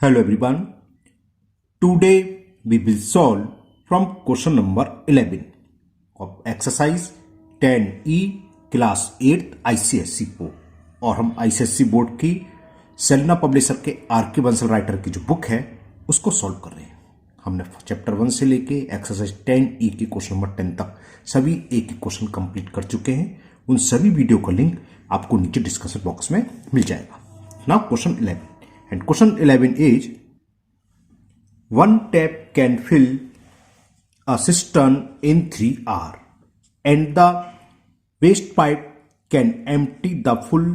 Hello everyone. Today we will solve from question number 11 of exercise 10E class 8 ICSE board. और हम ICSE board की Selina publisher के R K. Bansal writer की जो book है उसको सॉल्व कर रहे हैं। हमने चैप्टर 1 से लेके एक्सरसाइज 10E की क्वेश्चन नंबर 10 तक सभी एक एक क्वेश्चन कंप्लीट कर चुके हैं। उन सभी वीडियो का लिंक आपको नीचे डिस्क्रिप्शन बॉक्स में मिल जाएगा। Now question 11 and question 11 is one tap can fill a cistern in 3 hours and the waste pipe can empty the full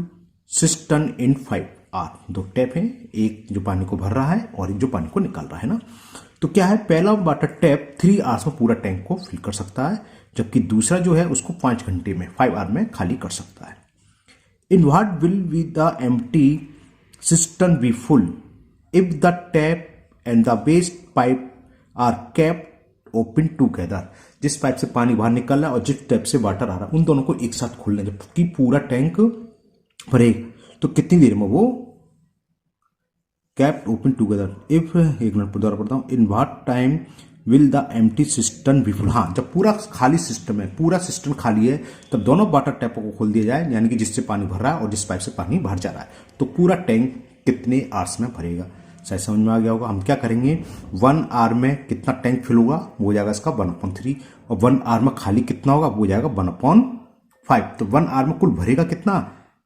cistern in 5 hours। दो टैप हैं, एक जो पानी को भर रहा है और एक जो पानी को निकाल रहा है ना। तो क्या है, पहला वाटर टैप 3 आवर्स में पूरा टैंक को फिल कर सकता है, जबकि दूसरा जो है उसको 5 घंटे में 5 आवर में खाली कर सकता है। In what will be the empty cistern be full if the tap and the waste pipe are kept open together। जिस पाइप से पानी बाहर निकल रहा है और जिस टैप से वाटर आ रहा है उन दोनों को एक साथ खोलना है, जबकि पूरा टैंक भरे तो कितनी देर में वो kept open together। इफ एक मिनट दोबारा पढ़ता हूं, in what time will the empty system be full. हाँ, जब पूरा खाली सिस्टम है, पूरा सिस्टम खाली है, तब दोनों वाटर टैपों को खोल दिया जाए, यानी कि जिससे पानी भर रहा है और जिस पाइप से पानी बाहर जा रहा है, तो पूरा टैंक कितने आवर्स में भरेगा। शायद समझ में आ गया होगा। हम क्या करेंगे, 1 आवर में कितना टैंक फिल होगा वो हो जाएगा इसका 1/3, और 1 आवर में खाली कितना होगा वो हो जाएगा 1/5। तो 1 आवर में कुल भरेगा कितना,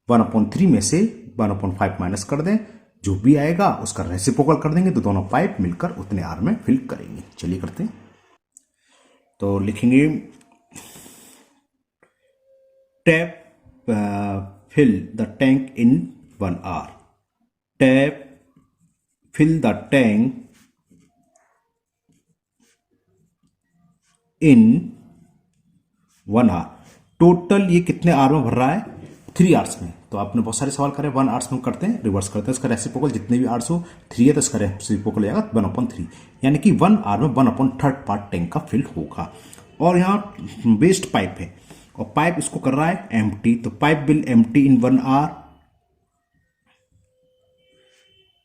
1/3 में से 1/5 माइनस कर दें, जो भी आएगा उसका रेसिप्रोकल कर देंगे, तो दोनों पाइप मिलकर उतने आर में फिल करेंगे। चलिए करते हैं। तो लिखेंगे tap fill the tank in 1 hour. Tap fill the tank in 1 hour. Total ये कितने आवर में भर रहा है, 3 आवर्स में। तो आपने बहुत सारे सवाल करे, 1 आवर्स में करते हैं, रिवर्स करते हैं। इसका रेसिप्रोकल जितने भी आवर्स हो 3 है तो इसका रेसिप्रोकल जाएगा 1/3, यानी कि 1 आवर में 1/3 पार्ट टैंक का फिल होगा। और यहाँ वेस्ट पाइप है और पाइप इसको कर रहा है एम्प्टी, तो pipe will empty in 1 hour.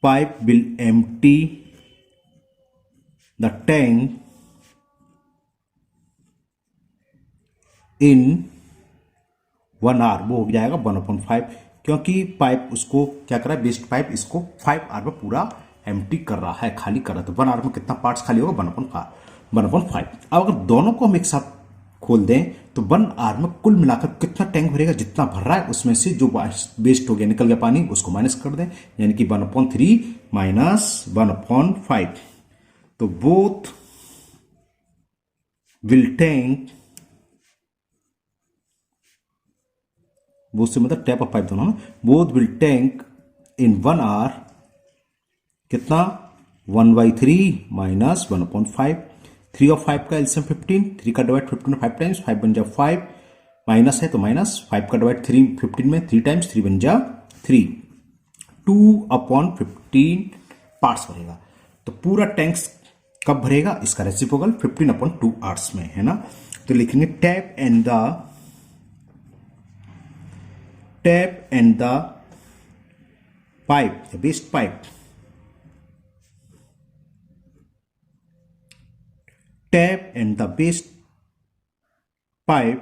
Pipe will empty the tank in 1 hour, वो हो जाएगा 1/5, क्योंकि पाइप उसको क्या कर रहा है, वेस्ट पाइप इसको 5 आवर में पूरा एम्प्टी कर रहा है, खाली कर रहा है। तो 1 आवर में कितना पार्ट्स खाली होगा, 1/5। अब अगर दोनों को हम एक साथ खोल दें तो 1 आवर में कुल मिलाकर कितना टैंक भरेगा, जितना भर रहा है उसमें से जो वेस्ट हो गया, निकल गया पानी, उसको माइनस कर दें, यानी कि 1/3 माइनस 1/5। तो बोथ विल टैंक, वो से मतलब टैप और पाइप दोनों, both will tank in 1 hour कितना, 1/3 माइनस 1/5। 3 और 5 का एलसीएम 15, 3 का डिवाइड 15 5 टाइम्स, 5 बन जा 5, माइनस है तो माइनस, 5 का डिवाइड 3 15 में 3 टाइम्स, 3 बन जा 3, 2/15 पार्ट्स भरेगा। तो पूरा टैंक कब भरेगा, इसका रेसिप्रोकल 15/2 आवर्स में है ना। तो लिखेंगे tap and the pipe, the waste pipe, tap and the waste pipe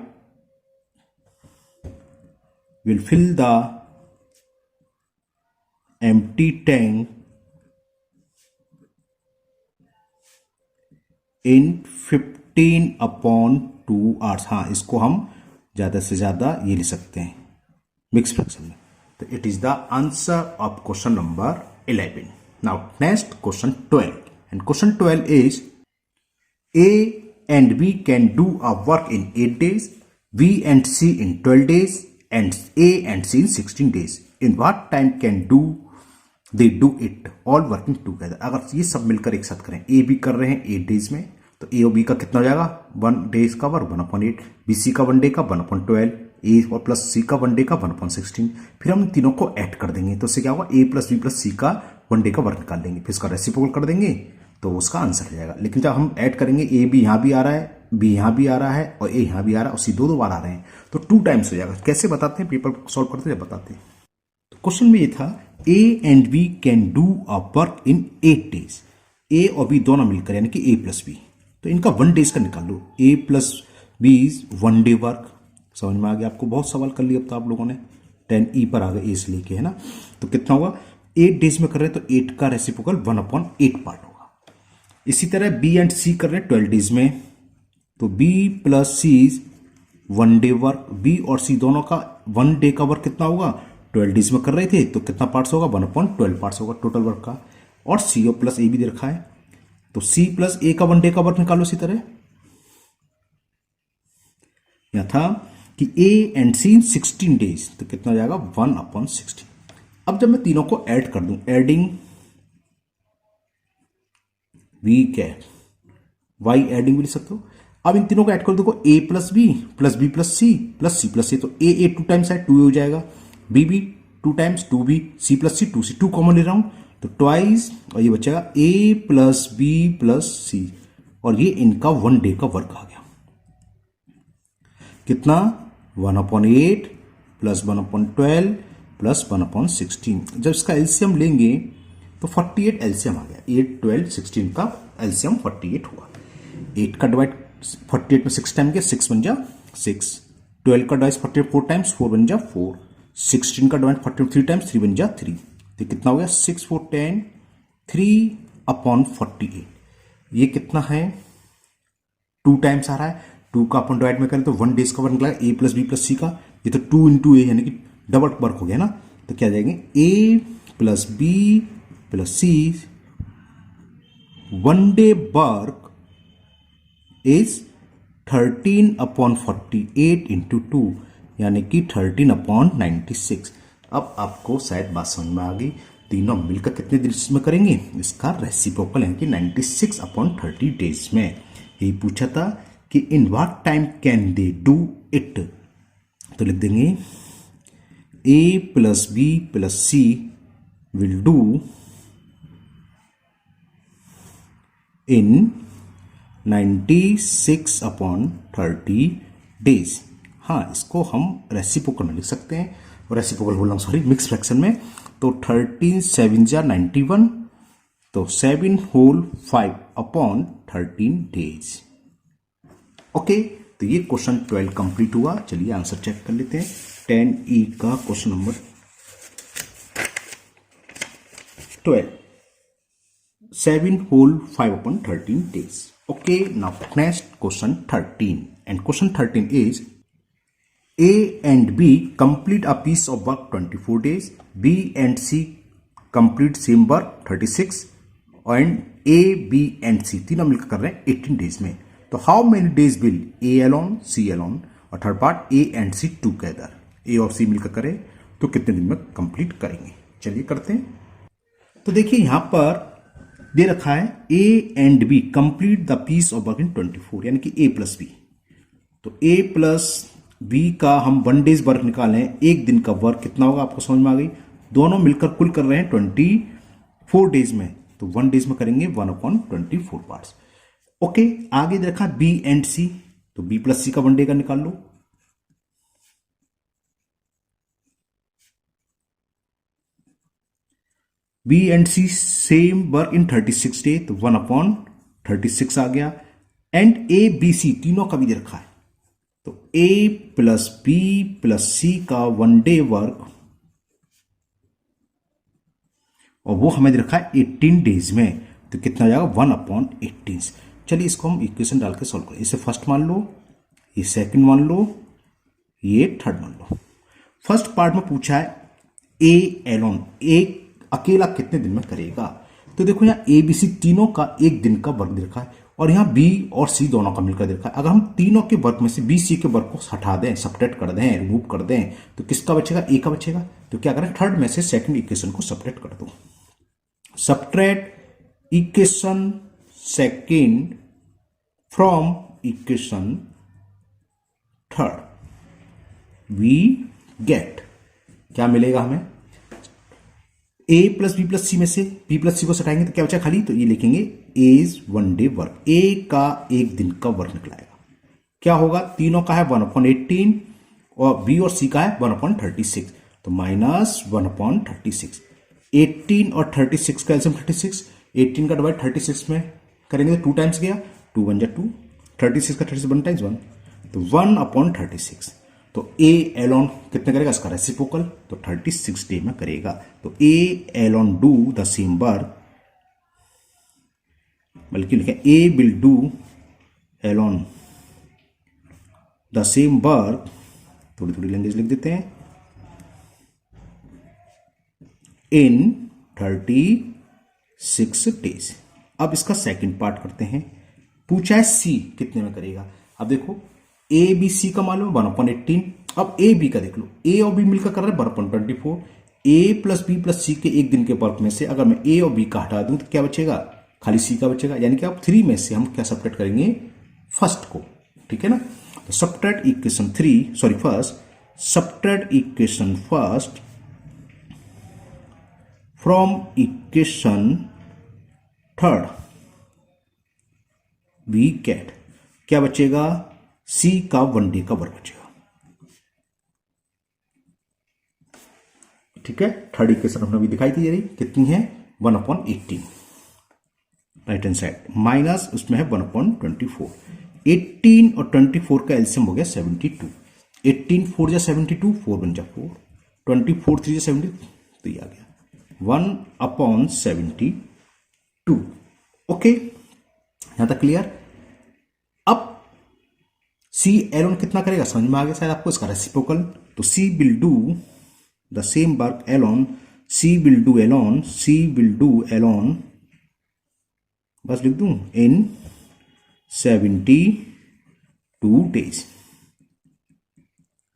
will fill the empty tank in 15/2 hours। हाँ, इसको हम ज्यादा से ज्यादा ये लिख सकते हैं मिक्स फ्रैक्शन में। तो it is the answer of question number 11। Now next question 12, and question 12 is A and B can do a work in 8 days, B and C in 12 days, and A and C in 16 days। In what time can they do it all working together। अगर ये सब मिलकर एक साथ करें, A B कर रहे हैं 8 डेज में, तो A और B का कितना हो जाएगा, 1 डेज का वर्क 1/8, B C का 1 डे का 1/12, A और प्लस C का 1 डे का 1/16। फिर हम तीनों को ऐड कर देंगे, तो उससे क्या होगा, A plus B plus C का 1 डे का वर्क निकाल देंगे, फिर इसका रेसिप्रोकल कर देंगे, तो उसका आंसर हो जाएगा। लेकिन जब हम ऐड करेंगे, ए बी यहाँ भी आ रहा है, बी यहाँ भी आ रहा है और ए यहाँ भी आ रहा है और सी दो बार आ रहे हैं, तो 2 टाइम्स हो जाएगा। कैसे बताते हैं, पेपर सॉल्व करते हैं जब बताते हैं। तो क्वेश्चन में ये था A and B can do a work in 8 days। A और बी दोनों मिलकर यानी कि ए प्लस बी, तो इनका 1 days का निकाल लो। A plus B is 1 day work. समझ में आ गया आपको? बहुत सवाल कर लिया अब तो आप लोगों ने, 10E पर आ गए ए से लेके, है ना। तो कितना हुआ? 8 days में कर रहे हैं तो 8 का रेसिप्रोकल 1/8 पार्ट होगा। इसी तरह बी एंड सी कर रहे हैं 12 days में, तो B plus C is 1 day work. B और सी दोनों का 1 day का वर्क कितना होगा? 12 days में कर रहे थे तो कितना पार्ट्स होगा? 1/12 पार्ट्स होगा टोटल वर्क का। और सी और प्लस ए भी दे रखा है, तो सी प्लस ए का 1 day का वर्क निकालो। इसी तरह यह था कि A and C in 16 days, तो कितना हो जाएगा? 1/16। अब जब मैं तीनों को ऐड कर दूं, एडिंग वी क्या वाई एडिंग भी लिख सकते हो। अब इन तीनों को ऐड कर दो, A plus B plus C plus A, तो ए 2 टाइम्स है 2 हो जाएगा, B 2 times 2b, C plus C 2c, 2 common ले रहा हूं तो ट्वाइस, और ये बचेगा A plus B plus C, और ये इनका 1 day का वर्क आ गया। कितना? 1/8 प्लस 1/12 प्लस 1/16। जब इसका एलसीएम लेंगे तो 48 एलसीएम आ गया। 8, 12, 16 का एलसीएम 48 हुआ। 8 का डिवाइड 48 में 6 टाइम गया, 6 बन जा 6। 12 का डिवाइड 48 4 टाइम्स, 4 बन जा 4। 16 का डिवाइड 48 3 टाइम्स, 3 बन जा 3। तो कितना हो गया? 6, 4, 10, 3/48। ये कितना है? 2 टाइम्स आ रहा है। 2 का अपन डिवाइड में करें तो 1 days का वर्क निकला ए प्लस बी प्लस सी का। ये तो 2 into ए यानी कि डबल वर्क हो गया ना। तो क्या जाएंगे? A plus B plus C 1 day work is 13/48 into 2 यानी कि 13/96। अब आपको शायद बात समझ में आ गई। तीनों मिलकर कितने दिन में करेंगे? इसका रेसिप्रोकल यानी कि 96/30 days में। यही पूछा था कि in what time can they do it, तो लिख देंगे A plus B plus C will do in 96/30 days। हाँ, इसको हम रेसिप्रोकल में लिख सकते हैं, और रेसिप्रोकल बोल रहा हूँ सॉरी, मिक्स फ्रैक्शन में। तो 13 7 जा 91, तो 7 whole 5/13 days। ओके, तो ये क्वेश्चन 12 कंप्लीट हुआ। चलिए आंसर चेक कर लेते हैं। 10E का question number 12, 7 whole 5/13 days। Okay, now next question 13, and question 13 is A and B complete a piece of work 24 days, B and C complete same work 36, and A, B and C तीनों मिलकर कर रहे हैं 18 days में। तो how many days will A alone, C alone, और third part A and C together, A और C मिलकर करें तो कितने दिन में कंप्लीट करेंगे? चलिए करते हैं। तो देखिए यहां पर दे रखा है A and B complete the piece of work in 24, यानी कि A प्लस बी। तो A प्लस बी का हम 1 days वर्क निकालें, एक दिन का वर्क कितना होगा आपको समझ में आ गई। दोनों मिलकर कुल कर रहे हैं 24 days में, तो 1 days में करेंगे 1/24 पार्ट्स। ओके, आगे दे रखा B एंड C, तो B प्लस C का 1 day का निकाल लो। B and C same work in 36 day, तो 1/36 आ गया। एंड A B C तीनों का भी दे रखा है, तो A plus B plus C का 1 day वर्क, और वो हमें दे रखा है 18 days में, तो कितना जाएगा? 1/18। चलिए इसको हम इक्वेशन डाल के सॉल्व करें। इसे फर्स्ट मान लो, ये सेकंड मान लो, ये थर्ड मान लो। फर्स्ट पार्ट में पूछा है A एलोन, एक अकेला कितने दिन में करेगा। तो देखो यहाँ ए बी सी तीनों का एक दिन का वर्क दे रखा है, और यहाँ बी और सी दोनों का मिलकर दे रखा है। अगर हम तीनों के वर्क में से बी सी के वर्क को हटा दें, सब्ट्रैक्ट कर दें, रिमूव कर दें, तो किसका बचेगा? ए का बचेगा। तो क्या करें? थर्ड में से सेकंड इक्वेशन को सब्ट्रैक्ट कर दो। Subtract equation second from equation third, we get, क्या मिलेगा हमें? A plus B plus C में से B प्लस सी को सटाएंगे तो क्या बचा खाली? तो ये लिखेंगे A is 1 day work, A का एक दिन का वर्क निकलाएगा। क्या होगा? तीनों का है 1/18 और B और C का है 1/36, तो -1/36। 18 और 36 का एलसीएम 36, 18 का डिवाइड 36 में करेंगे तो 2 टाइम्स गया, 2 1 जा 2, 36 का 36 1 टाइम्स 1, तो 1/36। तो ए एलोन कितने करेगा इसका रेसिप्रोकल, तो 36 डे में करेगा। तो A alone do the same work, बल्कि लिखें A will do alone the same work, थोड़ी थोड़ी लैंग्वेज लिख देते हैं, इन 36 डेज। अब इसका सेकंड पार्ट करते हैं। पूछा है सी कितने में करेगा। अब देखो ए बी सी का मालूम 1/18। अब ए बी का देख लो, ए और बी मिलकर कर रहे हैं 1/24। ए प्लस बी प्लस सी के एक दिन के वर्क में से अगर मैं ए और बी का हटा दूं तो क्या बचेगा, खाली सी का बचेगा। यानी कि आप 3 में से हम क्या सब्ट्रैक्ट करेंगे, फर्स्ट को, ठीक है ना। तो subtract equation first, subtract equation first from equation third, we get क्या बचेगा, सी का 1 डे का वर्क बचेगा। ठीक है, थर्ड इक्वेशन हमने अभी दिखाई थी, यही कितनी है 1/18 राइट हैंड साइड, माइनस उसमें है 1/24। 18 और 24 का एलसीएम हो गया 72। 18 4 जा 72, 4 1 जा 4, 24 3 जा 70, तो ये आ गया 1/72। ओके, यहां तक क्लियर। अब सी एलोन कितना करेगा समझ में आ गया शायद आपको, इसका रेसिप्रोकल। तो C will do the same work alone, C will do alone, C will do alone, बस लिख दूं in 72 days.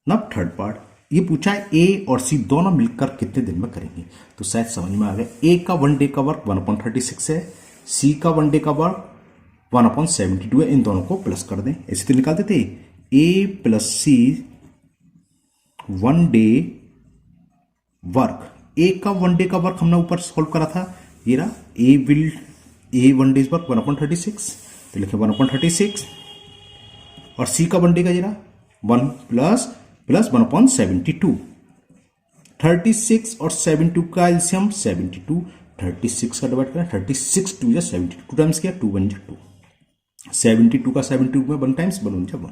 Now third part, ये पूछा है ए और सी दोनों मिलकर कितने दिन में करेंगे, तो शायद समझ में आ गया। ए का 1 डे का वर्क 1/36 है, सी का 1 डे का वर्क 1/72 है, इन दोनों को प्लस कर दें, ऐसे तो निकाल देते ए प्लस सी 1 डे वर्क। ए का 1 डे का वर्क हमने ऊपर सॉल्व करा था, ये रहा ए 1 डेज वर्क 1/36, तो लिखे 1/36, और सी का 1 डे का ये रहा 1 प्लस 1/72। 36 और 72 का एलसीएम 72, 36 का डिवाइड करें 36 2 या 72 टाइम्स किया 2 1 2, 72 का 72 में 1 टाइम्स 1 1 1,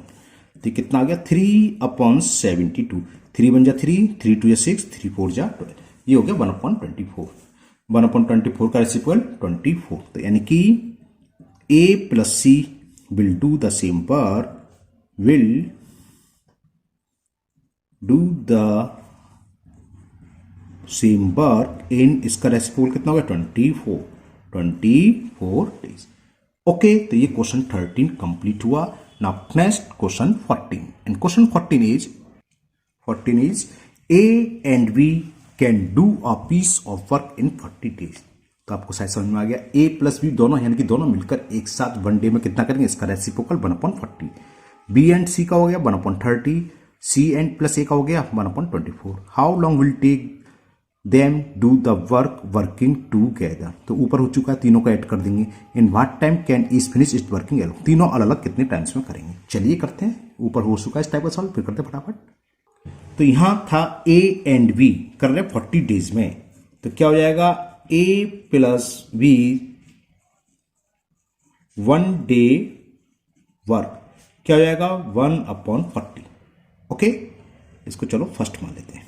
तो कितना आ गया 3/72। 3 1 जा 3, 3 2 जा 6, 3 4 जा 12, ये हो गया 1/24। 1/24 का रेसिप्रोकल 24, तो यानी कि A plus C will do the same work, will do the same work in, इसका रेसिप्रोकल कितना होगा 24 डेज। ओके, तो ये क्वेश्चन 13 कंप्लीट हुआ। Now next question 14, and question 14 is A and B can do a piece of work in 40 days. तो आपको शायद समझ में आ गया, ए प्लस बी दोनों यानी कि दोनों मिलकर एक साथ 1 डे में कितना करेंगे, इसका रेसिप्रोकल 1/40। बी एंड सी का हो गया 1/30, सी एंड प्लस ए का हो गया 1/24। How long will take them do the work working together, तो ऊपर हो चुका है, तीनों को ऐड कर देंगे। In what time can each finish it working alone, तीनों अलग अलग कितने टाइम्स में करेंगे। चलिए करते हैं, ऊपर हो चुका है इस टाइप का सवाल, फिर करते हैं फटाफट। तो यहां था ए एंड बी कर रहे 40 डेज में, तो क्या हो जाएगा ए प्लस बी 1 डे वर्क क्या हो जाएगा 1/40। ओके, इसको चलो फर्स्ट मान लेते हैं।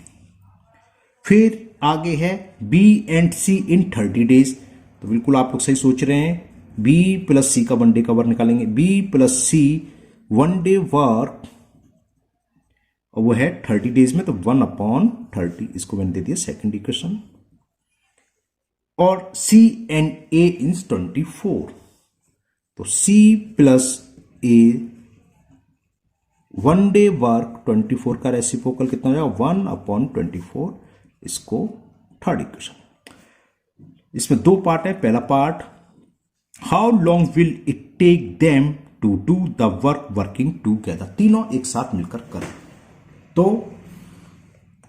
फिर आगे है B and C in 30 days, तो बिल्कुल आप लोग सही सोच रहे हैं। बी प्लस सी का 1 डे का वर्क निकालेंगे, B plus C 1 day work, और वो है 30 डेज में, तो 1/30, इसको मैंने दे दिया सेकंड इक्वेशन। और सी एंड ए इन 24, तो सी प्लस ए 1 डे वर्क 24 का रेसिप्रोकल कितना हो जाएगा 1/24, इसको थर्ड इक्वेशन। इसमें 2 पार्ट है, पहला part how long will it take them to do the work working together, तीनों एक साथ मिलकर करें तो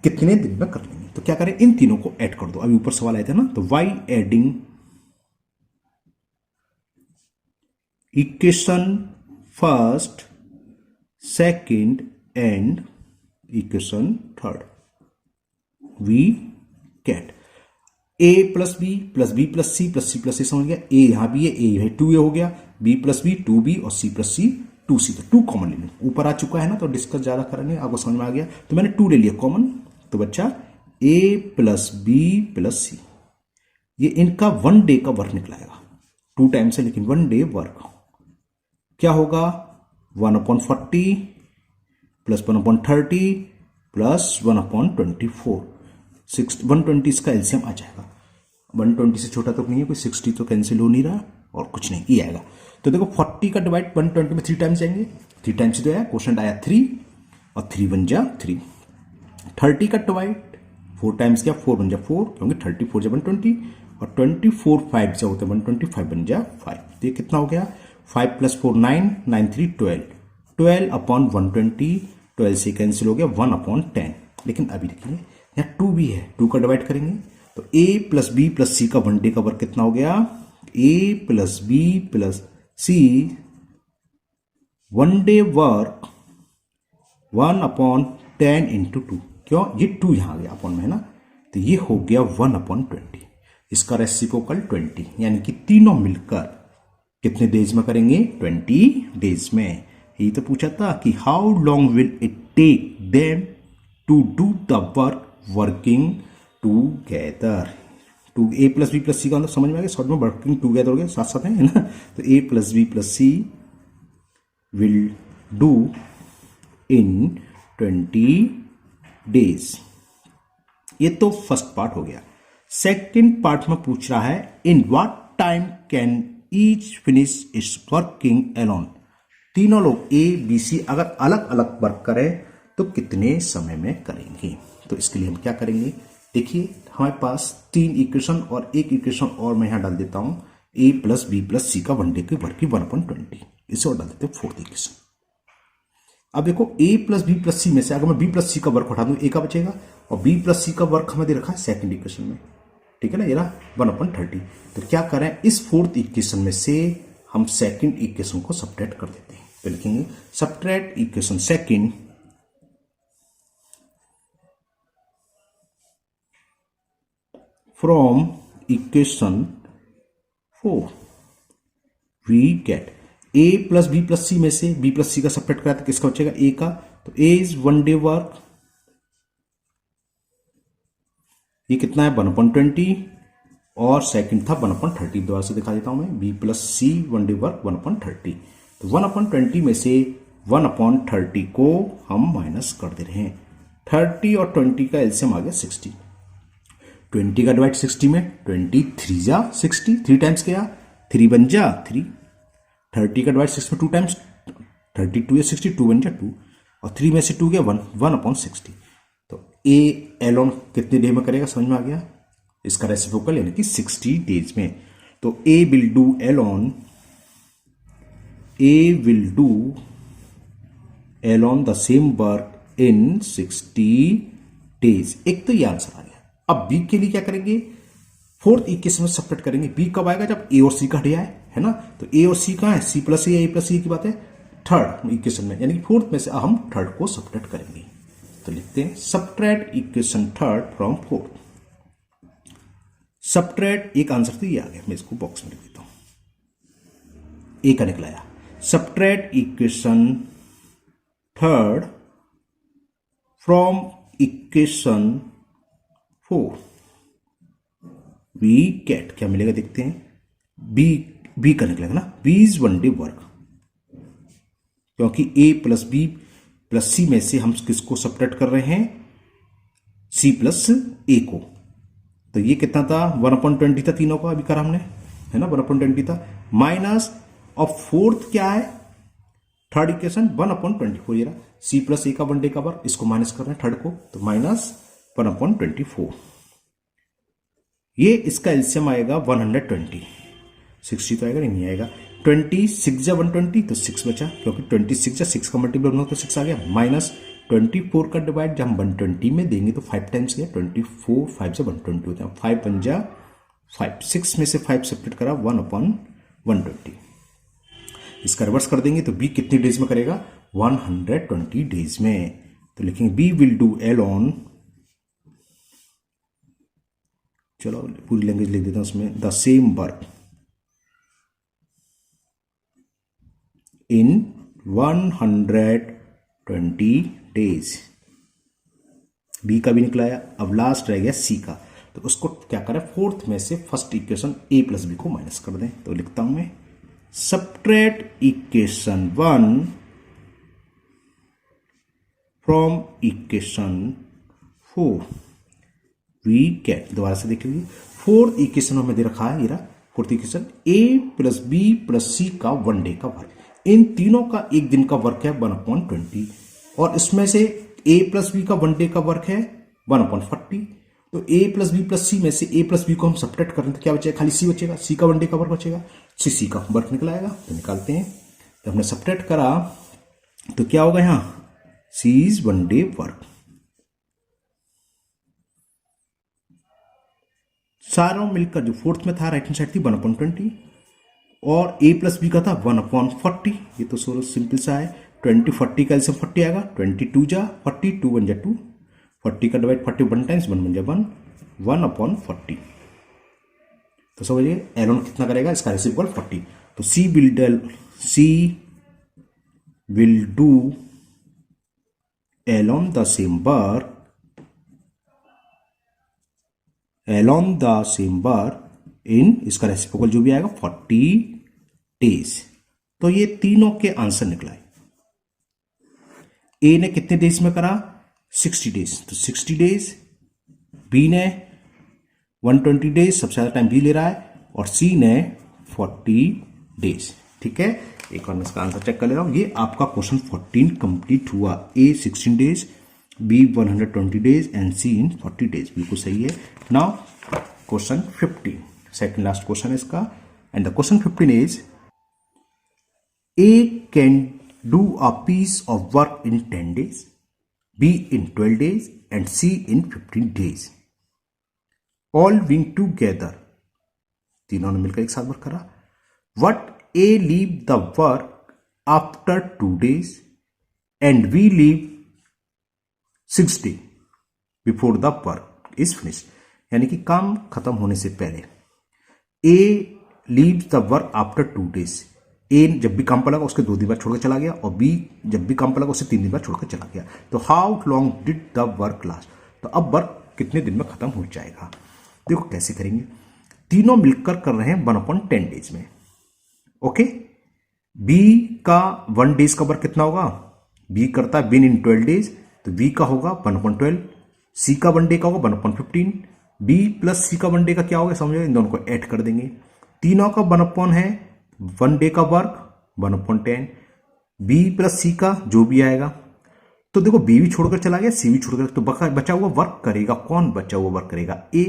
कितने दिन में कर लेंगे। तो क्या करें, इन तीनों को ऐड कर दो, अभी ऊपर सवाल आया था ना, तो by adding equation first second and equation third, we get A plus B plus C plus A, समझ गया। ए यहां भी है, ए है 2 ए हो गया, बी प्लस बी 2b और सी प्लस सी 2c, तो 2 कॉमन ले लो। ऊपर आ चुका है ना, तो डिस्कस ज्यादा करेंगे, आपको समझ में आ गया। तो मैंने 2 ले लिया कॉमन, तो बच्चा ए प्लस बी प्लस सी, ये इनका 1 डे का वर्क निकलाएगा। 2 टाइम्स है लेकिन 1 डे वर्क क्या होगा, 1/40 प्लस 1/30 प्लस 1/24, 120 इसका एलसीएम आ जाएगा। 120 से छोटा तो नहीं है कोई, 60 तो कैंसिल हो नहीं रहा और कुछ नहीं, ये आएगा। तो देखो 40 का डिवाइड 120 में 3 टाइम्स जाएंगे, 3 टाइम्स तो आया, क्वेश्चन आया 3 और 3 बन जा 3। 30 का डिवाइड 4 टाइम्स क्या, 4 बन जा 4, क्योंकि 34 जा 120 और 24 5 जा होता है 125 बन जा 5। तो ये कितना हो गया, 5 + 4 9, 9 3 12, 12/120, 12 से कैंसिल हो गया 1/10। लेकिन अभी देखिए यहाँ 2 भी है, 2 का डिवाइड करेंगे तो a plus B plus C का 1 डे का वर्क कितना हो गया, a plus B plus C 1 day work 1/10 into 2, क्यों, ये 2 यहां आ गया अपॉन में है ना, तो ये हो गया 1/20, इसका रेसिप्रोकल 20, यानी कि तीनों मिलकर कितने डेज में करेंगे, 20 डेज में। यही तो पूछा था कि how long will it take them to do the work working together. To A plus B plus C का मतलब समझ में आ गया, शॉर्ट में वर्किंग टूगेदर हो गया, साथ साथ है ना। तो A plus B plus C will do in 20 days. ये तो फर्स्ट पार्ट हो गया। सेकेंड पार्ट में पूछ रहा है इन what time can each finish it's working alone. तीनों लोग ए बी सी अगर अलग अलग वर्क करें तो कितने समय में करेंगे। तो इसके लिए हम क्या करेंगे, देखिए हमारे पास 3 इक्वेशन और एक इक्वेशन और मैं यहां डाल देता हूं, ए प्लस बी प्लस सी का 1 डे की वर्क की 1/20, इसे और डाल देते हैं 4th इक्वेशन। अब देखो a plus B plus C में से अगर मैं b प्लस सी का वर्क हटा दूं, a का बचेगा और b प्लस सी का वर्क हमें दे रखा है सेकंड इक्वेशन में, ठीक है ना, ये रहा 1/30। तो क्या करें, इस 4th इक्वेशन में से हम सेकंड इक्वेशन को सब्ट्रैक्ट कर देते हैं। तो लिखेंगे subtract equation second from equation 4, we get a plus B plus C में से b प्लस सी का सब्ट्रैक्ट कराया तो किसका बचेगा, a का। तो a इज 1 डे वर्क, ये कितना है 1/20 और सेकंड था 1/30। दोबारा से दिखा देता हूं मैं, b plus C 1 day work 1/30। तो 1/20 में से 1/30 को हम माइनस कर दे रहे हैं। 30 और 20 का एलसीएम आ गया 60। 20 का डिवाइड 60 में 23 जा 60, 3 टाइम्स क्या 3 बन जा 3। 30 का डिवाइड 6 में 2 टाइम्स 32 या 62 बन जा 2 और 3 में से 2 गया 1/60। तो ए एलोन कितने डे में करेगा, समझ में आ गया, इसका रेसिप्रोकल यानी कि 60 डेज में। तो A will do alone, A will do alone the same work in 60 days. एक तो ये आंसर आ गया। अब बी के लिए क्या करेंगे, 4th इक्वेशन में सब्ट्रैक्ट करेंगे। बी कब आएगा, जब ए और सी का हटिया है ना। तो ए और सी कहां है, सी प्लस ए प्लस सी की बात है थर्ड इक्वेशन में, यानी कि 4th में से हम थर्ड को सब्ट्रैक्ट करेंगे। तो लिखते हैं subtract equation third from 4th। Subtract एक आंसर तो ये आ गया, मैं इसको बॉक्स में लिख देता हूं, ए का निकलाया। Subtract equation third from equation 4, we get क्या मिलेगा, देखते हैं। बी का निकलेगा ना, बी इज 1 डे वर्क, क्योंकि ए प्लस बी प्लस सी में से हम किसको सब्ट्रैक्ट कर रहे हैं, सी प्लस ए को। तो ये कितना था 1/20 था तीनों का, अभी करा हमने है ना 1/20 था, माइनस और 4th क्या है थर्ड इक्वेशन 1/24, ये रहा सी प्लस ए का 1 डे का वर्क, इसको माइनस कर रहे हैं थर्ड को, तो माइनस 1/24। ये इसका एलसीएम आएगा 120, 60 तो आएगा नहीं आएगा। 26 जा 120 तो 6 बचा, क्योंकि 26 जा 6 का मल्टीपल होगा तो 6 आ गया, माइनस 24 का डिवाइड जब हम 120 में देंगे तो 5 टाइम्स गया, 24 5 से 120 होता है, 5 बन जा 5, 6 में से 5 सेपरेट करा 1/120। इसका रिवर्स कर देंगे तो बी कितने डेज में करेगा, 120 डेज में। तो लिखेंगे बी विल डू एलोन चलो पूरी लैंग्वेज लिख देता हूं उसमें, the same work in 120 days. B का भी निकला है, अब लास्ट रह गया सी का। तो उसको क्या करें, फोर्थ में से first equation A plus B को माइनस कर दें। तो लिखता हूं मैं, subtract equation 1 from equation 4 we get, दोबारा से देख लीजिए, फोर्थ इक्वेशन हमें दे रखा है, ये रहा fourth equation, A plus B plus C का 1 डे का वर्क। इन तीनों का एक दिन का वर्क है 1/20, और इसमें से ए प्लस बी का 1 डे का वर्क है 1/40। तो A plus B plus C में से ए प्लस बी को हम सब्ट्रैक्ट करें तो क्या बचेगा, खाली सी बचेगा, सी का 1 डे का वर्क बचेगा, सी का वर्क निकल आएगा। तो निकालते हैं, जब हमने सब्ट्रैक्ट करा तो क्या होगा, यहां सी इज 1 डे वर्क। सारों मिलकर जो फोर्थ में था राइट हैंड साइड थी 1/20, और ए प्लस बी का था 1/40। ये तो सोलो सिंपल सा है, 20 40 का एलसीएम 40 आएगा, 22 जा 40, 2 1 जा 2, 40 का डिवाइड 40 1 टाइम्स 1 1 जा 1, 1/40। तो समझिए एलोन कितना करेगा, इसका रेसिप्रोकल 40। तो C will do alone the same work in, इसका रेसिप्रोकल जो भी आएगा 40 डेज। तो ये तीनों के आंसर निकला है। ए ने कितने डेज में करा, 60 डेज, तो 60 डेज। बी ने 120 डेज, सबसे ज्यादा टाइम बी ले रहा है, और सी ने 40 डेज। ठीक है, एक बार मैं इसका आंसर चेक कर ले रहा हूं। ये आपका क्वेश्चन 14 कंप्लीट हुआ। A 16 days, B 120 days and C in 40 days, बिल्कुल सही है। Now question 15, second last question है इसका, and the question 15 is, A can do a piece of work in 10 days, B in 12 days and C in 15 days, all being together. तीनों ने मिलकर एक साथ वर्क करा। What A leave the work after 2 days and we leave 6 days before the work is finished. यानी कि काम खत्म होने से पहले A leave the work after 2 days। A जब भी काम पर लगा उसके 2 दिन बाद छोड़कर चला गया, और बी जब भी काम पर लगा उससे 3 दिन बाद छोड़कर चला गया। तो how long did the work last, तो अब वर्क कितने दिन में खत्म हो जाएगा। देखो कैसे करेंगे, तीनों मिलकर कर रहे हैं 1/10 डेज में। ओके, बी का 1 डेज का वर्क कितना होगा, बी करता है बिन इन 12 डेज, तो बी का होगा 1/12, सी का 1 डे का होगा 1/15, बी प्लस सी का 1 डे का क्या होगा, समझो इन दोनों को ऐड कर देंगे। तीनों का 1/1 है, 1 डे का वर्क 1/10, बी प्लस सी का जो भी आएगा। तो देखो बी भी छोड़कर चला गया, सी भी छोड़कर, तो बचा हुआ वर्क करेगा कौन, बचा हुआ वर्क करेगा ए।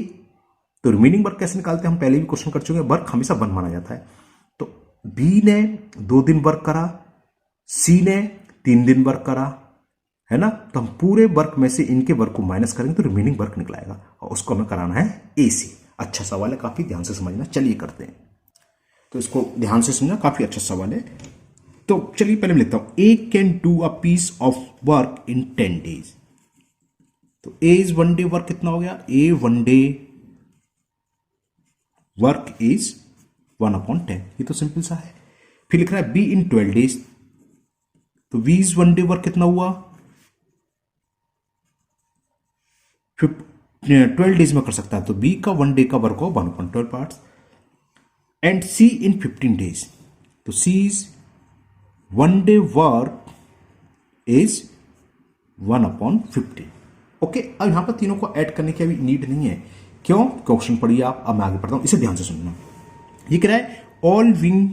तो रिमेनिंग वर्क कैसे निकालते हैं, हम पहले भी क्वेश्चन कर चुके हैं, वर्क हमेशा 1 माना जाता है। तो बी ने 2 दिन वर्क करा, सी ने 3 दिन वर्क करा, है ना। तो हम पूरे वर्क में से इनके वर्क को माइनस करेंगे तो रिमेनिंग वर्क निकलाएगा, और उसको हमें कराना है ए से। अच्छा सवाल है, काफी ध्यान से समझना। चलिए करते हैं, तो इसको ध्यान से समझना, काफी अच्छा सवाल है। तो चलिए पहले मैं लिखता हूं, A can do a piece of work in 10 days. तो ए इज 1 डे वर्क कितना हो गया, ए 1 डे वर्क इज 1/10, ये तो सिंपल सा है। फिर लिख रहा है बी इन 12 डेज, तो बी इज 1 डे वर्क कितना हुआ, 12 डेज में कर सकता है, तो बी का 1 डे का वर्क हो 1/12 parts, and C in 15 days, तो C is 1 day work is 1/15। Okay, अब यहां पर तीनों को ऐड करने की अभी नीड नहीं है, क्यों, क्वेश्चन पढ़िए आप। अब मैं आगे पढ़ता हूं, इसे ध्यान से सुनना। ये कह रहा है all wing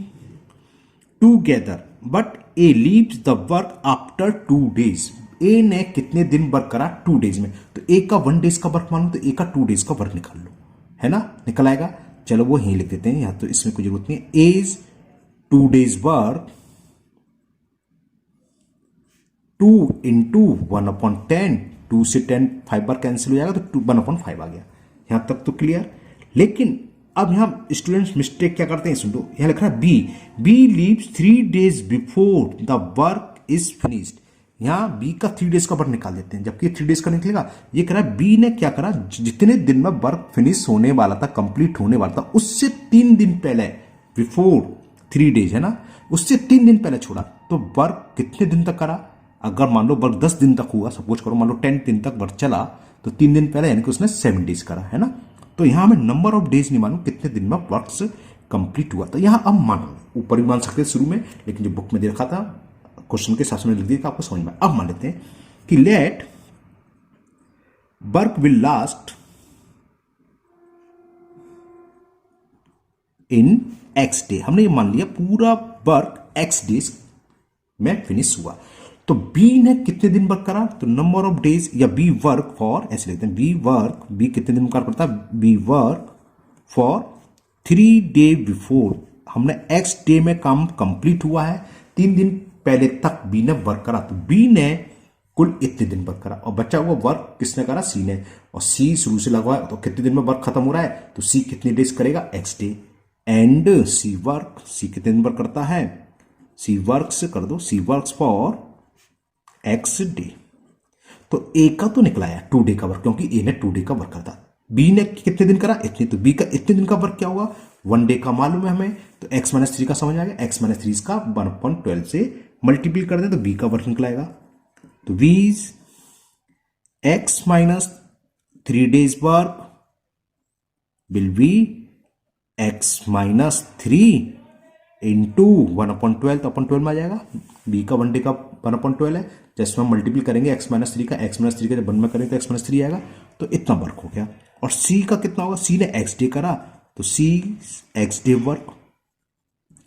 together but A leaves the work after 2 days। ए ने कितने दिन वर्क करा, 2 days में, तो ए का 1 days का वर्क मान लो, तो ए का 2 days का वर्क निकाल लो, है ना, निकल आएगा। चलो वो यहीं लिख देते हैं, यहां तो इसमें कोई जरूरत नहीं है। ए इज 2 days वर्क, 2 into 1/10, 2 से 10 5 बार कैंसिल हो जाएगा, तो 1/5 आ गया। यहां तक तो क्लियर। लेकिन अब यहां स्टूडेंट्स मिस्टेक क्या करते हैं, सुन लो, यहां लिख रहा है B leaves 3 days before the work is finished. यहाँ बी का 3 डेज का वर्क निकाल देते हैं, जबकि 3 डेज का निकलेगा। ये कह रहा है बी ने क्या करा, जितने दिन में वर्क फिनिश होने वाला था, कंप्लीट होने वाला था, उससे 3 दिन पहले, बिफोर 3 डेज है ना, उससे 3 दिन पहले छोड़ा। तो वर्क कितने दिन तक करा, अगर मान लो वर्क 10 दिन तक हुआ, सपोज करो मान लो 10 दिन तक वर्क चला, तो 3 दिन पहले यानी कि उसने 7 डेज करा, है ना। तो यहां हमें नंबर ऑफ डेज नहीं मालूम, कितने दिन में वर्क कंप्लीट हुआ। तो यहां अब मान, ऊपर भी मान सकते शुरू में, लेकिन जो बुक में दे रखा था क्वेश्चन के हिसाब से लिख दिया, आपको समझ में। अब मान लेते हैं कि let work will last in X day. हमने ये मान लिया पूरा वर्क एक्स डेज में फिनिश हुआ। तो बी ने कितने दिन वर्क करा, तो नंबर ऑफ डेज या बी वर्क फॉर, ऐसे लिखते हैं बी कितने दिन कार्य करता है, B work for 3 day before. हमने एक्स डे में काम कंप्लीट हुआ है, 3 दिन पहले तक बी ने वर्क करा, तो बी ने कुल इतने दिन वर्क करा, और बचा हुआ वर्क किसने करा, सी ने। और सी शुरू से लगा है, तो कितने दिन में वर्क खत्म हो रहा है, तो सी कितने डेज करेगा, x day. And C work, C कितने दिन वर्क करता है, सी वर्क्स कर दो, C works for x day. तो ए का तो निकला है 2 डे का वर्क, क्योंकि ए ने 2 डे का वर्क करता। बी ने कितने दिन करा, इतने, तो बी का इतने दिन का वर्क क्या होगा, 1 डे का मालूम है हमें, तो x माइनस 3 का समझ आ गया, x माइनस 3 का 1/12 से मल्टीप्लाई कर दें तो b का वर्क निकलाएगा। तो v is x minus 3 days work will be x minus 3 into 1/12, तो 12 में आ जाएगा। b का 1 डे का 1/12 है, जैसे हम मल्टीप्लाई करेंगे x माइनस 3 का, x माइनस 3 का जब 1 में करेंगे तो x माइनस 3 आएगा, तो इतना वर्क हो गया। और c का कितना होगा, c ने x डे करा, तो c x day work,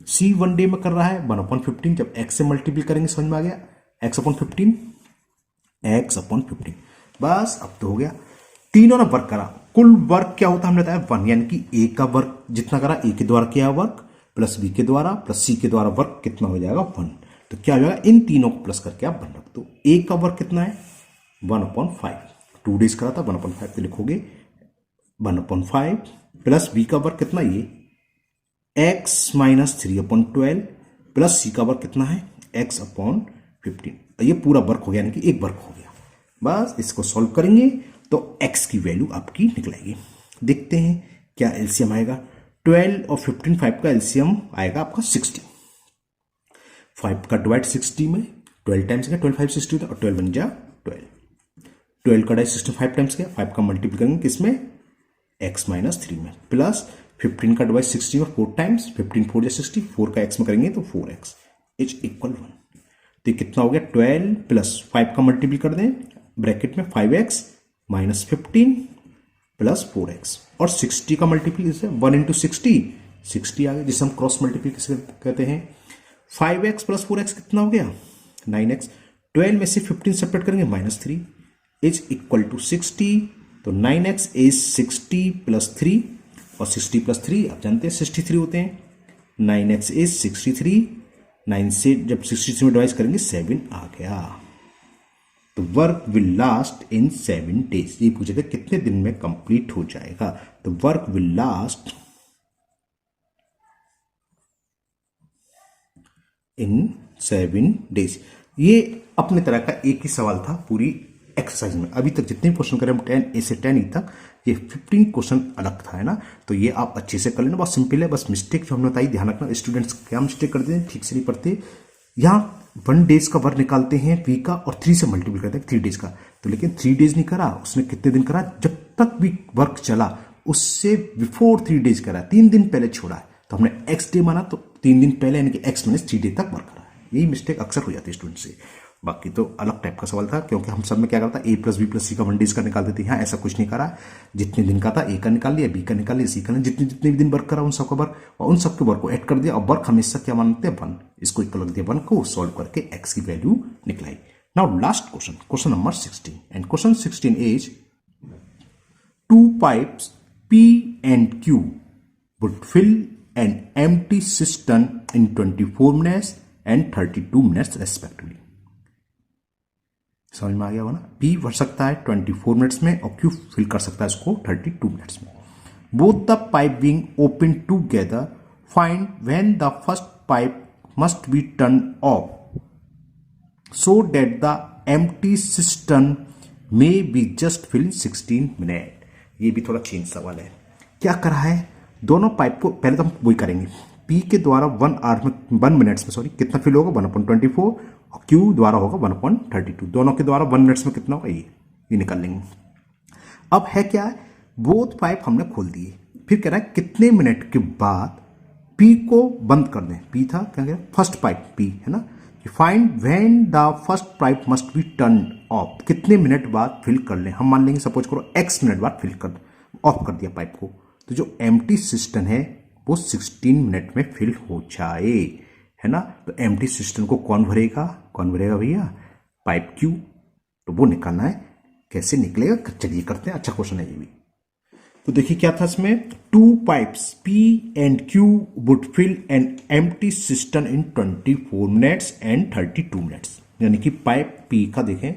c 1 day में कर रहा है 1/15, जब x से मल्टीप्लाई करेंगे समझ में आ गया, x/15, x/15। बस अब तो हो गया, तीनों ने वर्क करा। कुल वर्क क्या होता है हमने बताया 1, यानी कि ए का वर्क जितना करा, ए के द्वारा किया वर्क प्लस बी के द्वारा प्लस सी के द्वारा वर्क कितना हो जाएगा 1। तो क्या हो जाएगा, इन तीनों को प्लस करके आप 1 रख दो। ए का वर्क कितना है 1/5, 2 डेज करा था, 1/5 पे लिखोगे 1/5 प्लस बी का वर्क कितना, ये x माइनस 3/12 प्लस सी का वर्क कितना है x/15। ये पूरा वर्क हो गया, यानी कि एक वर्क हो गया। बस इसको सॉल्व करेंगे तो x की वैल्यू आपकी निकलेगी। देखते हैं क्या एलसीएम आएगा। 12 और 15, 5 का एलसीएम आएगा आपका 60। 5 का डिवाइड 60 में 12 टाइम्स गया, 12 5 60 होता है, और 12 बन जा 12। 12 का डिवाइड 65 टाइम्स गया, 5 का मल्टीप्लाई करेंगे किसमें, x माइनस 3 में, प्लस 15 का डिवाइड 60 में 4 टाइम्स, 15 4 या 60, 4 का x में करेंगे तो 4x इज इक्वल 1। तो कितना हो गया 12 प्लस 5 का मल्टीप्लाई कर दें ब्रैकेट में 5x माइनस 15 प्लस 4x, और 60 का मल्टीप्लाई से 1 इंटू 60 आ गया, जिसे हम क्रॉस मल्टीप्लाई कहते हैं। 5x प्लस 4x कितना हो गया 9x। 12 में से 15 सेपरेट करेंगे -3 इज इक्वल टू 60। तो 9x इज 60 प्लस 3, और 60 प्लस 3 आप जानते हैं 63 होते हैं। 9x इज 63, 9 से जब 63 में डिवाइड करेंगे 7 आ गया। तो work will last in 7 days. ये पूछे थे कितने दिन में कंप्लीट हो जाएगा, तो work will last in 7 days. ये अपने तरह का एक ही सवाल था पूरी एक्सरसाइज में। अभी तक जितने क्वेश्चन करें 10 ए से 10 ई तक, ये 15 क्वेश्चन अलग था, है ना। तो ये आप अच्छे से कर लेना, बहुत सिंपल है। बस मिस्टेक जो हमने बताई ध्यान रखना, स्टूडेंट्स क्या मिस्टेक करते हैं, ठीक से नहीं पढ़ते। यहाँ 1 डेज का वर्क निकालते हैं वीक का, और 3 से मल्टीप्लाई करते हैं 3 डेज का। तो लेकिन 3 डेज नहीं करा उसने, कितने दिन करा, जब तक भी वर्क चला उससे बिफोर 3 डेज करा, 3 दिन पहले छोड़ा है। तो हमने एक्स डे माना, तो 3 दिन पहले यानी कि एक्स माइनस 3 डे तक वर्क करा है। यही मिस्टेक अक्सर हो जाती है स्टूडेंट से। बाकी तो अलग टाइप का सवाल था, क्योंकि हम सब में क्या करता है a plus B plus C का 1 डेज का निकाल देते हैं। यहाँ ऐसा कुछ नहीं करा, जितने दिन का था a का निकाल लिया, b का निकाल लिया, c का, जितने जितने भी दिन वर्क करा उन सबका वर्क, और उन सबके वर्क को ऐड कर दिया, और वर्क हमेशा क्या मानते हैं 1, इसको इक्वल रख दिया 1 को, सॉल्व करके x की वैल्यू निकलाई। Now last question, question number 16, and question 16 is 2 pipes p and q would fill an empty cistern in 24 minutes and 32 minutes respectively। समझ में आ गया होगा ना। P भर सकता है 24 मिनट्स में, और Q फिल कर सकता है इसको 32 मिनट्स में। Both the pipe being open together, find when the first pipe must be turn off so that the empty cistern may be just fill 16 minute. ये भी थोड़ा चेंज सवाल है। क्या करा है, दोनों पाइप को पहले तो हम वही करेंगे, पी के द्वारा 1 आवर में 1 मिनट्स में सॉरी कितना फिल होगा 1/24 और क्यू द्वारा होगा 1/32। दोनों के द्वारा 1 मिनट्स में कितना होगा ये निकाल लेंगे। अब है क्या है, बोथ पाइप हमने खोल दिए, फिर कह रहा है कितने मिनट के बाद पी को बंद कर दें। पी था क्या कह रहा है, फर्स्ट पाइप पी है ना। Find when the first pipe must be turn off, कितने मिनट बाद फिल कर लें। हम मान लेंगे सपोज करो x मिनट बाद फिल कर ऑफ कर दिया पाइप को, तो जो एम्प्टी सिस्टम है वो 16 मिनट में फिल हो जाए, है ना। तो एम्प्टी सिस्टम को कौन भरेगा भैया, पाइप क्यू। तो वो निकालना है, कैसे निकलेगा चलिए करते हैं। अच्छा क्वेश्चन है ये भी। तो देखिए क्या था इसमें, 2 pipes P and Q would fill an empty cistern in 24 minutes and 32 minutes। यानी कि पाइप P का देखें,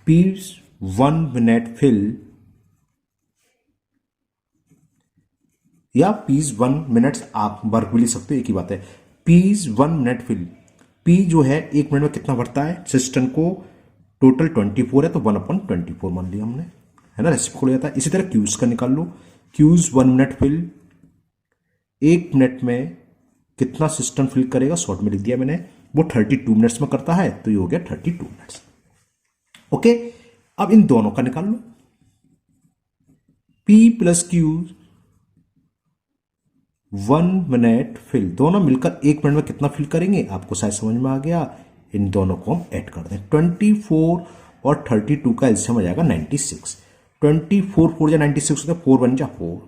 P 1 मिनट फिल या P 1 मिनट्स, आप वर्क भी ले सकते हो, एक ही बात है। P 1 मिनट फिल, P जो है 1 मिनट में कितना भरता है सिस्टम को, टोटल 24 है तो 1/24 मान लिया हमने, है ना, रेसिप्रोकल हो जाता है। इसी तरह क्यूज का निकाल लो, क्यूज 1 मिनट फिल, 1 मिनट में कितना सिस्टम फिल करेगा, शॉर्ट में लिख दिया मैंने, वो 32 मिनट्स में करता है, तो ये हो गया 32 मिनट्स। ओके, अब इन दोनों का निकाल लो, P plus Q 1 minute fill, दोनों मिलकर 1 मिनट में कितना फिल करेंगे, आपको शायद समझ में आ गया। इन दोनों को हम ऐड कर दें, 24 और 32 का एलसीएम आ जाएगा 96। 24 4 जा 96 होता है, 4 1 जा 4,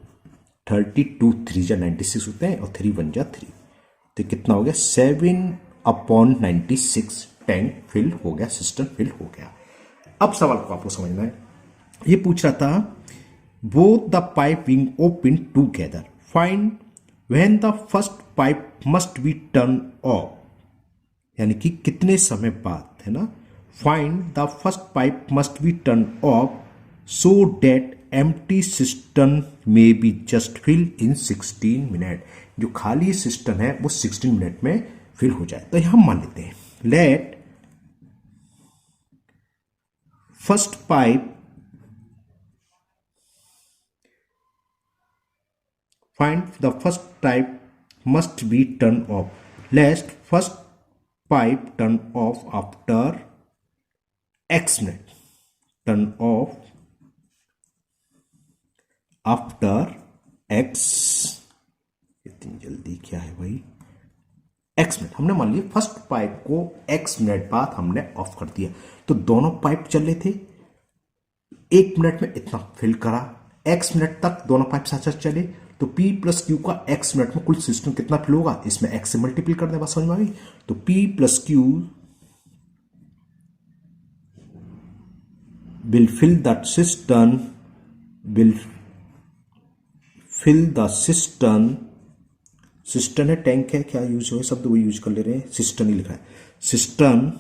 32 3 जा 96 होते हैं और 3 1 जा 3, तो कितना हो गया 7/96 टैंक फिल हो गया, सिस्टम फिल हो गया। अब सवाल को आपको समझना है, ये पूछ रहा था both the pipe being open together find when the first pipe must be turn off, यानी कि कितने समय बाद, है ना। Find the first pipe must be turn off so that empty cistern may be just filled in 16 minute. जो खाली system है वो 16 मिनट में फिल हो जाए। तो यहां मान लेते हैं, let first pipe find the first pipe must be turn off, let first pipe turn off after x minute, turn off after x, इतनी जल्दी क्या है भाई, x मिनट। हमने मान लिया फर्स्ट पाइप को x मिनट बाद हमने ऑफ कर दिया, तो दोनों पाइप चल रहे थे, 1 मिनट में इतना फिल करा, x मिनट तक दोनों पाइप साथ साथ चले, तो P प्लस क्यू का x मिनट में कुल सिस्टम कितना फिल होगा, इसमें x से मल्टीप्लाई कर दे, बात समझ में आ गई। तो P plus Q will fill the system, will fill the system, system है टैंक है, क्या यूज हो शब्द वो यूज कर ले रहे हैं, सिस्टम ही लिखा है, सिस्टम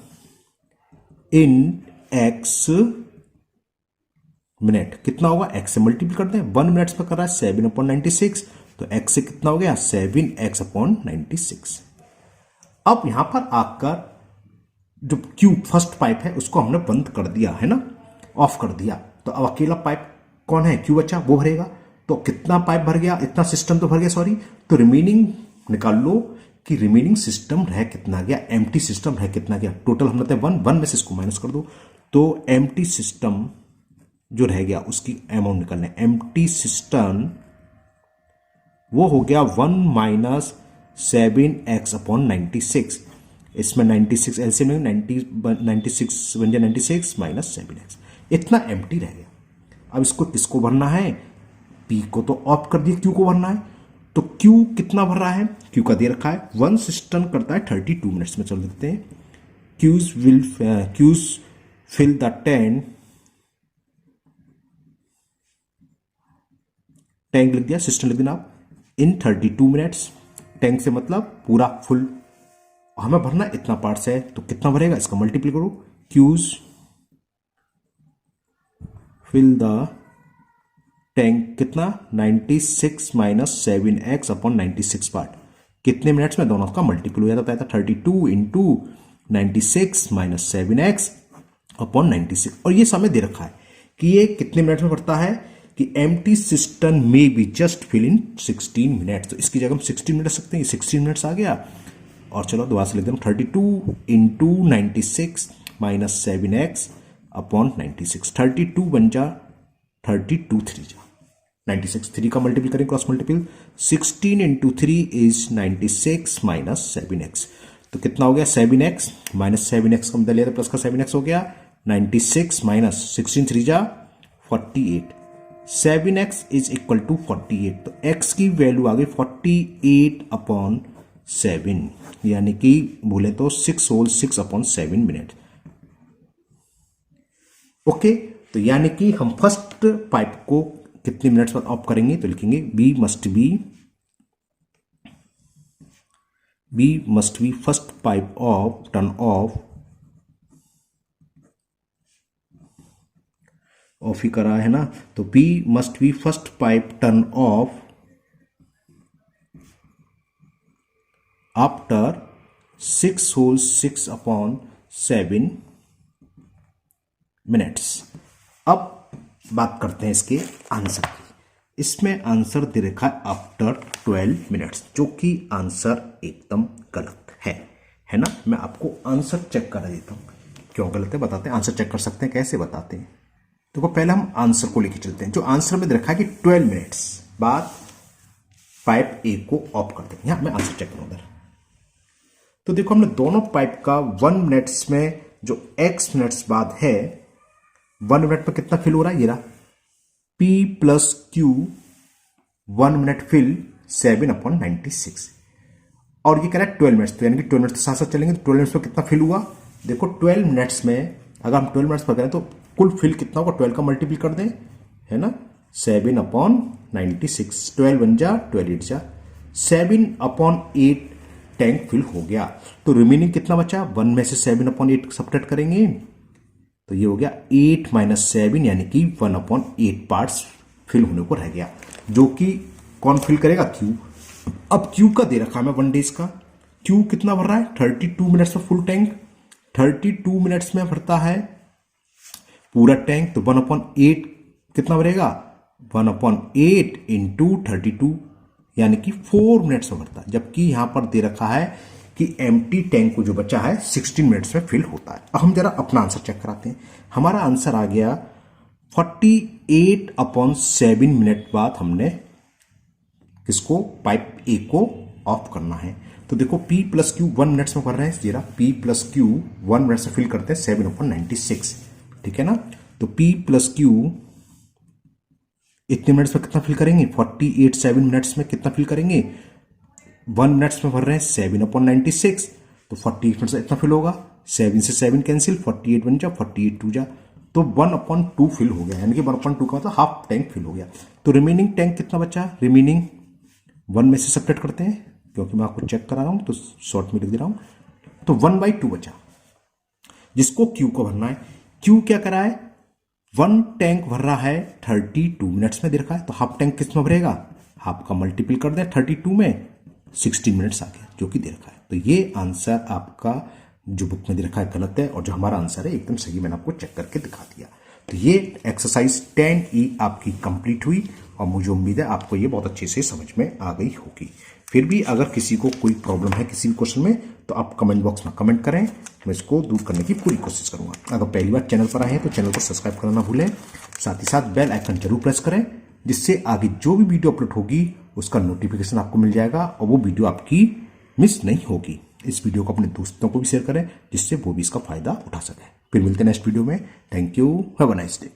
इन x मिनट, कितना होगा x से मल्टीप्लाई करते हैं, 1 मिनट्स में कर रहा है 7/96, तो x से कितना हो गया 7x/96। अब यहां पर आकर जो क्यू फर्स्ट पाइप है उसको हमने बंद कर दिया, है ना, ऑफ कर दिया, तो अब अकेला पाइप कौन है, क्यू बचा, वो भरेगा। तो कितना पाइप भर गया, इतना सिस्टम तो भर गया सॉरी, तो रिमेनिंग निकाल लो कि रिमेनिंग सिस्टम रह कितना गया, एम्प्टी सिस्टम रह कितना गया। टोटल हम लेते हैं 1 में से इसको माइनस कर दो, तो एम्प्टी सिस्टम जो रह गया उसकी अमाउंट निकालना है, एम्प्टी सिस्टम वो हो गया 1 माइनस 7x/96, इसमें 96 एलसीएम में 96 बन गया 96 माइनस 7x, इतना एम्प्टी रह गया। अब इसको किसको भरना है, P को तो ऑफ कर दिया, Q को भरना है, तो Q कितना भर रहा है, Q का दे रखा है 1 सिस्टम करता है 32 मिनट्स में, चल देते हैं, Q's फिल द टैंक लिख दिया, सिस्टम लिख देना आप, इन 32 मिनट्स, टैंक से मतलब पूरा फुल, हमें भरना इतना पार्ट्स है, तो कितना भरेगा इसका मल्टीप्लाई करो, Q's फिल द टैंक कितना 96 माइनस 7x/96 पार्ट, कितने मिनट्स में, दोनों का मल्टीपल हो जाता है, 32 इंटू 96 माइनस 7x अपॉन 96। और ये समय दे रखा है कि ये कितने मिनट में बढ़ता है कि एम्प्टी सिस्टम में be just fill in 16 minute. तो इसकी जगह हम 16 मिनट रख सकते हैं, 16 मिनट्स आ गया। और चलो दोबारा से लिख दें 32 इंटू 96 माइनस 7x अपॉन 96। 32 बन जा 32 3 जा 96, 3 का मल्टीपल करें cross multiple, 16 into 3 is 96 minus 7x। तो कितना हो गया 7x माइनस 7x का मतलब लिया था प्लस का 7x हो गया 96 माइनस 16 3 जा 48। 7x is equal to 48। तो x की वैल्यू आ गई 48 अपॉन 7, यानी कि बोले तो 6 होल 6 अपॉन 7 मिनट। ओके, तो यानी कि हम फर्स्ट पाइप को कितने मिनट्स बाद ऑफ करेंगे, तो लिखेंगे be must be first pipe off turn off ही करा है ना, तो be must be first pipe turn off after 6 whole 6 upon 7 minutes. अब बात करते हैं इसके आंसर की। इसमें आंसर दे रखा है आफ्टर 12 मिनट्स, जो कि आंसर एकदम गलत है ना। मैं आपको आंसर चेक करा देता हूं, क्यों गलत है बताते हैं। आंसर चेक कर सकते हैं, कैसे बताते हैं। तो पहले हम आंसर को लेके चलते हैं। जो आंसर में दे रखा है कि 12 मिनट्स बाद पाइप ए को ऑफ कर दें। यहां मैं आंसर चेक करूं उधर। तो देखो हमने दोनों पाइप का 1 मिनट्स में जो x मिनट्स बाद है 1 मिनट में कितना फिल हो रहा है, ये रहा P plus Q 1 minute fill 7 upon 96। और ये कह रहा है 12 मिनट्स, तो यानी कि 12 मिनट्स साथ साथ चलेंगे। तो 12 मिनट्स में कितना फिल हुआ, देखो 12 मिनट्स में अगर हम 12 मिनट्स पर करें तो कुल फिल कितना होगा, 12 का मल्टीपल कर दें, है ना, 7 अपॉन 96। 12 बन जा 12 8 जा 7 अपॉन 8 टैंक फिल हो गया। तो रिमेनिंग कितना बचा, 1 में से 7 अपॉन 8 सब्ट्रैक्ट करेंगे तो ये हो गया 8 माइनस 7, यानी कि 1 अपॉन 8 पार्ट्स फिल होने को रह गया, जो कि कौन फिल करेगा, Q। अब Q का दे रखा है मैं 1 डेज का। Q कितना भर रहा है 32 मिनट्स में फुल टैंक, 32 मिनट्स में भरता है पूरा टैंक। तो 1 अपॉन 8 कितना भरेगा, 1 अपॉन 8 इंटू 32, यानी कि 4 मिनट्स में भरता है। जबकि यहां पर दे रखा है कि एम्प्टी टैंक को जो बचा है 16 मिनट्स में फिल होता है। अब हम जरा अपना आंसर चेक कराते हैं। हमारा आंसर आ गया 48 अपॉन 7 मिनट बाद हमने किसको, पाइप ए को ऑफ करना है। तो देखो P प्लस Q 1 मिनट्स में कर रहे हैं, जरा P प्लस Q 1 मिनट से फिल करते हैं 7 अपॉन 96, ठीक है ना। तो P प्लस Q इतने मिनट्स में कितना फिल करेंगे, 48 7 मिनट्स में कितना फिल करेंगे, 1 मिनट्स में भर रहे हैं 7 अपॉन 96। तो 48 मिनट से इतना फिल होगा, 7 से 7 कैंसिल, 48 बन जा 48 2 जा, तो 1 अपॉन 2 फिल हो गया, यानी कि 1 अपॉन 2 का मतलब हाफ टैंक फिल हो गया। तो रिमेनिंग टैंक कितना बचा, रिमेनिंग 1 में से सब्ट्रैक्ट करते हैं, क्योंकि मैं आपको चेक करा रहा हूं तो शॉर्ट में लिख दे रहा हूं। तो 1/2 बचा, जिसको Q को भरना है। Q क्या करा है, 1 टैंक भर रहा है 32 मिनट्स में दे रखा है, तो हाफ टैंक किस में भरेगा, हाफ का मल्टीपल कर दें 32 में, 16 मिनट्स आ गया, जो कि दे रखा है। तो ये आंसर आपका जो बुक में दे रखा है गलत है, और जो हमारा आंसर है एकदम सही, मैंने आपको चेक करके दिखा दिया। तो ये एक्सरसाइज 10E आपकी कंप्लीट हुई, और मुझे उम्मीद है आपको ये बहुत अच्छे से समझ में आ गई होगी। फिर भी अगर किसी को कोई प्रॉब्लम है किसी भी क्वेश्चन में, तो आप कमेंट बॉक्स में कमेंट करें, मैं इसको दूर करने की पूरी कोशिश करूंगा। अगर पहली बार चैनल पर आए हैं तो चैनल को सब्सक्राइब करना ना भूलें, साथ ही साथ बेल आइकन जरूर प्रेस करें, जिससे आगे जो भी वीडियो अपलोड होगी उसका नोटिफिकेशन आपको मिल जाएगा, और वो वीडियो आपकी मिस नहीं होगी। इस वीडियो को अपने दोस्तों को भी शेयर करें, जिससे वो भी इसका फायदा उठा सकें। फिर मिलते हैं नेक्स्ट वीडियो में। Thank you, have a nice day.